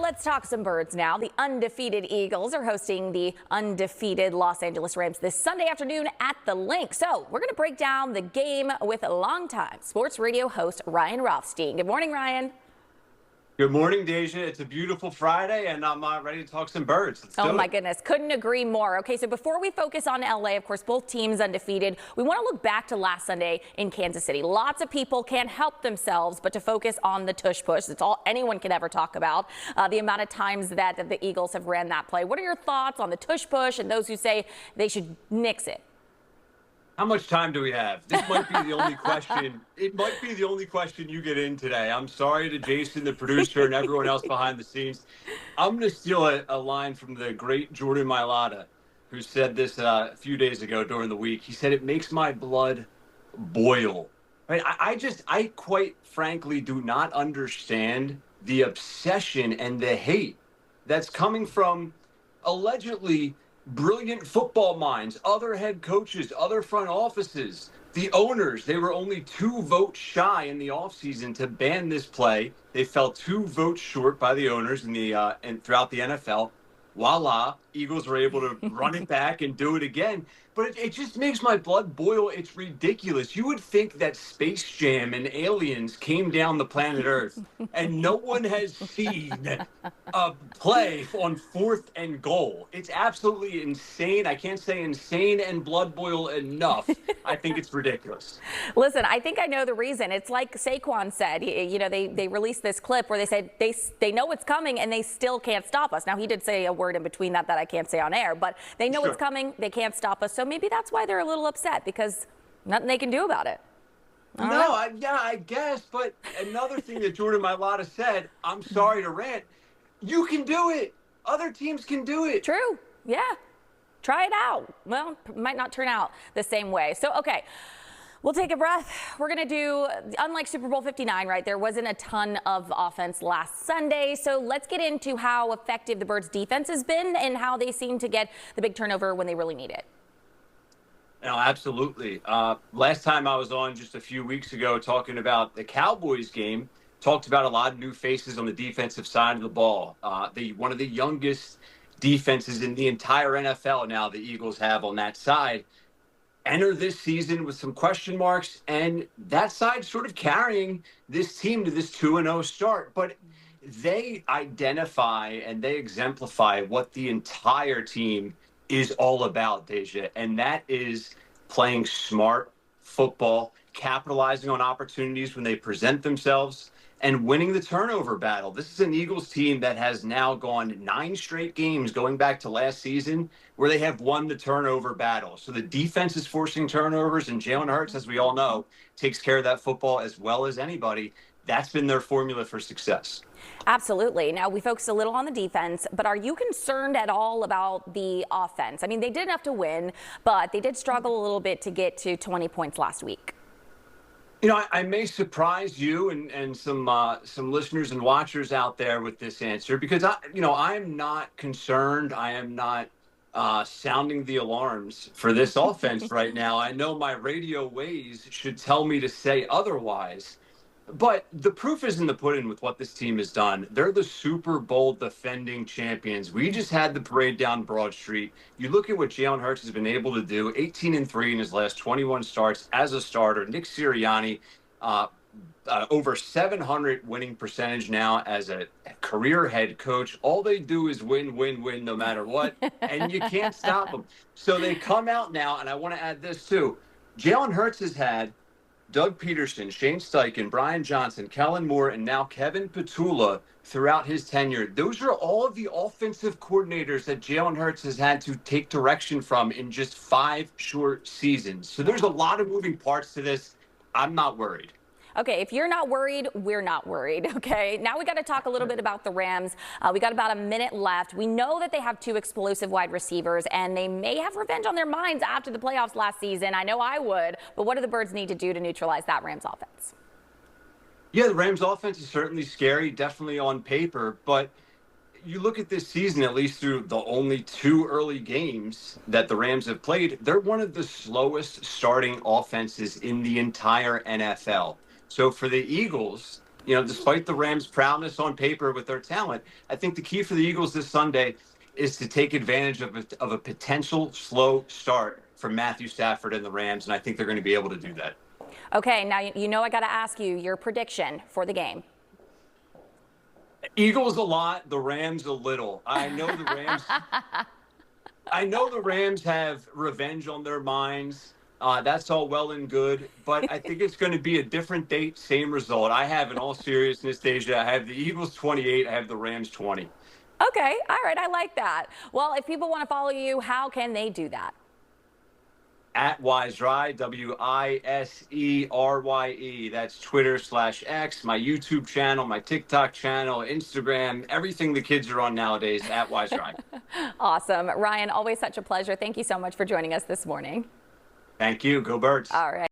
Let's talk some birds now. The undefeated Eagles are hosting the undefeated Los Angeles Rams this Sunday afternoon at the Link. So we're going to break down the game with a longtime sports radio host, Ryan Rothstein. Good morning, Ryan. Good morning, Deja. It's a beautiful Friday, and I'm ready to talk some birds. Let's do it. Oh, my goodness. Couldn't agree more. Okay, so before we focus on LA, of course, both teams undefeated, we want to look back to last Sunday in Kansas City. Lots of people can't help themselves but to focus on the tush push. It's all anyone can ever talk about, the amount of times that the Eagles have ran that play. What are your thoughts on the tush push and those who say they should nix it? How much time do we have? This might be the only question. It might be the only question you get in today. I'm sorry to Jason, the producer, and everyone else behind the scenes. I'm going to steal a line from the great Jordan Mailata, who said this a few days ago during the week. He said, "It makes my blood boil." Right? I quite frankly do not understand the obsession and the hate that's coming from allegedly brilliant football minds, other head coaches, other front offices, the owners. They were only 2 votes shy in the offseason to ban this play. They fell 2 votes short by the owners in the and throughout the NFL. Voila, Eagles were able to run it back and do it again. But it just makes my blood boil. It's ridiculous. You would think that Space Jam and aliens came down the planet Earth and no one has seen a play on 4th and goal. It's absolutely insane. I can't say insane and blood boil enough. I think it's ridiculous. Listen, I think I know the reason. It's like Saquon said, you know, they released this clip where they said they know it's coming and they still can't stop us. Now, he did say a word in between that I can't say on air, but they know it's coming. They can't stop us. So maybe that's why they're a little upset, because nothing they can do about it. I guess. But another thing that Jordan Mailata said, I'm sorry to rant, you can do it. Other teams can do it. True. Yeah. Try it out. Well, it might not turn out the same way. So, okay. We'll take a breath. We're going to do, unlike Super Bowl 59, right, there wasn't a ton of offense last Sunday. So let's get into how effective the Birds' defense has been and how they seem to get the big turnover when they really need it. No, absolutely. Last time I was on just a few weeks ago talking about the Cowboys game, talked about a lot of new faces on the defensive side of the ball. One of the youngest defenses in the entire NFL now the Eagles have on that side. Enter this season with some question marks, and that side sort of carrying this team to this 2-0 start. But they identify and they exemplify what the entire team is all about, Deja, and that is playing smart football, capitalizing on opportunities when they present themselves, and winning the turnover battle. This is an Eagles team that has now gone 9 straight games going back to last season where they have won the turnover battle. So the defense is forcing turnovers, and Jalen Hurts, as we all know, takes care of that football as well as anybody. That's been their formula for success. Absolutely. Now, we focused a little on the defense, but are you concerned at all about the offense? I mean, they did enough to win, but they did struggle a little bit to get to 20 points last week. You know, I may surprise you and some listeners and watchers out there with this answer, because I'm not concerned. I am not sounding the alarms for this offense right now. I know my radio ways should tell me to say otherwise, but the proof is in the pudding with what this team has done. They're the Super Bowl defending champions. We just had the parade down Broad Street. You look at what Jalen Hurts has been able to do, 18-3 in his last 21 starts as a starter. Nick Sirianni, over 700 winning percentage now as a career head coach. All they do is win, win, win, no matter what, and you can't stop them. So they come out now, and I want to add this too. Jalen Hurts has had Doug Peterson, Shane Steichen, Brian Johnson, Kellen Moore, and now Kevin Petula throughout his tenure. Those are all of the offensive coordinators that Jalen Hurts has had to take direction from in just 5 short seasons. So there's a lot of moving parts to this. I'm not worried. Okay, if you're not worried, we're not worried, okay? Now we got to talk a little bit about the Rams. We got about a minute left. We know that they have 2 explosive wide receivers, and they may have revenge on their minds after the playoffs last season. I know I would, but what do the Birds need to do to neutralize that Rams offense? Yeah, the Rams offense is certainly scary, definitely on paper, but you look at this season, at least through the only 2 early games that the Rams have played, they're one of the slowest starting offenses in the entire NFL. So for the Eagles despite the Rams' prowess on paper with their talent, I think the key for the Eagles this Sunday is to take advantage of a potential slow start from Matthew Stafford and the Rams, and I think they're going to be able to do that. Okay, now you know I got to ask you your prediction for the game. Eagles a lot, the Rams a little. I know the Rams. I know the Rams have revenge on their minds. That's all well and good, but I think it's going to be a different date, same result. I have, in all seriousness, Deja, I have the Eagles 28, I have the Rams 20. Okay, all right, I like that. Well, if people want to follow you, how can they do that? At Wiserye, Wiserye. That's Twitter/X, my YouTube channel, my TikTok channel, Instagram, everything the kids are on nowadays, at Wiserye. Awesome. Ryan, always such a pleasure. Thank you so much for joining us this morning. Thank you. Go Birds. All right.